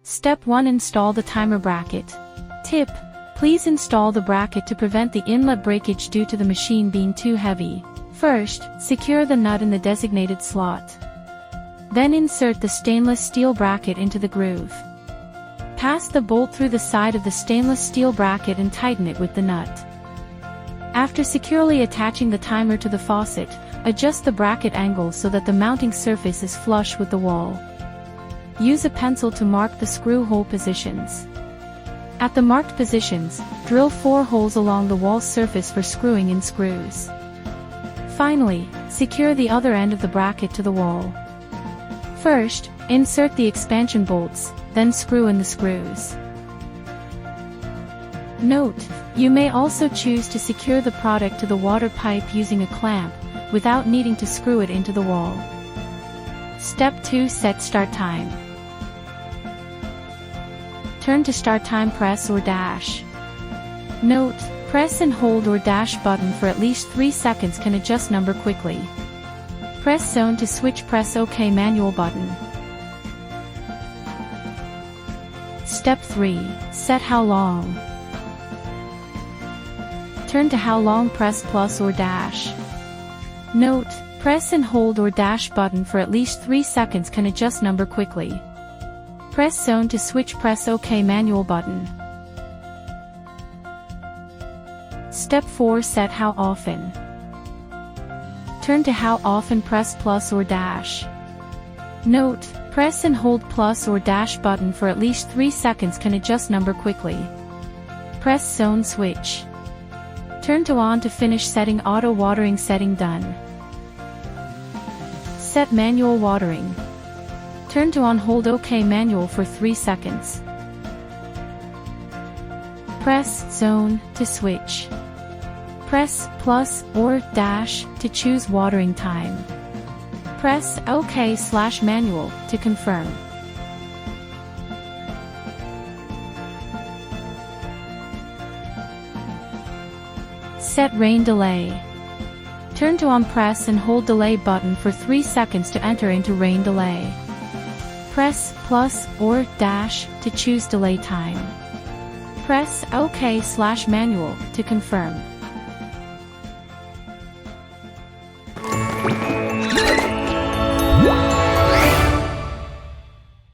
Step 1. Install the timer bracket. Tip: please install the bracket to prevent the inlet breakage due to the machine being too heavy. First, secure the nut in the designated slot. Then insert the stainless steel bracket into the groove. Pass the bolt through the side of the stainless steel bracket and tighten it with the nut. After securely attaching the timer to the faucet, adjust the bracket angle so that the mounting surface is flush with the wall. Use a pencil to mark the screw hole positions. At the marked positions, drill 4 holes along the wall surface for screwing in screws. Finally, secure the other end of the bracket to the wall. First, insert the expansion bolts, then screw in the screws. Note: you may also choose to secure the product to the water pipe using a clamp, without needing to screw it into the wall. Step 2. Set start time. Turn to start time. Press or dash. Note: press and hold or dash button for at least 3 seconds can adjust number quickly. Press zone to switch. Press OK manual button. Step 3. Set how long. Turn to how long. Press plus or dash. Note: press and hold or dash button for at least 3 seconds can adjust number quickly. Press zone to switch. Press OK manual button. Step 4. Set how often. Turn to how often. Press plus or dash. Note: press and hold plus or dash button for at least 3 seconds can adjust number quickly. Press zone switch. Turn to on to finish setting. Auto watering setting done. Set manual watering. Turn to on. Hold OK manual for 3 seconds. Press zone to switch. Press plus or dash to choose watering time. Press OK/manual to confirm. Set rain delay. Turn to on. Press and hold delay button for 3 seconds to enter into rain delay. Press plus or dash to choose delay time. Press OK/manual to confirm.